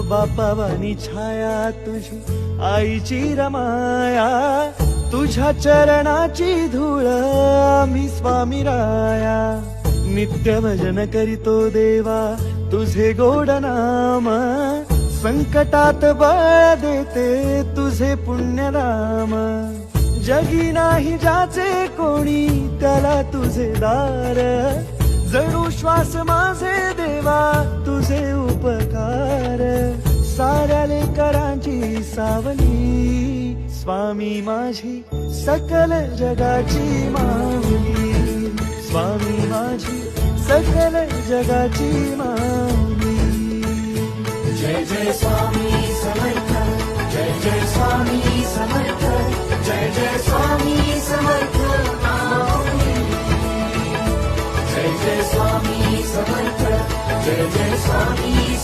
बापावानी छाया तुझी आईची रमाया, तुझ्या चरणाची धूळ आम्ही स्वामी राया. नित्य भजन करीतो देवा तुझे गोड नाम, संकटात बळ देते तुझे पुण्यनाम. जगी नाही ज्याचे कोणी त्याला तुझे दार, जणू श्वास माझे देवा तुझे उपकार. साऱ्या लेकरांची सावली स्वामी माझी सकल जगाची माऊली, स्वामी माझी सकल जगाची माऊली. जय जय स्वामी समर्थ, जय जय स्वामी समर्थ, जय जय स्वामी समर्थ माऊली. जय जय स्वामी समर्थ, जय जय स्वामी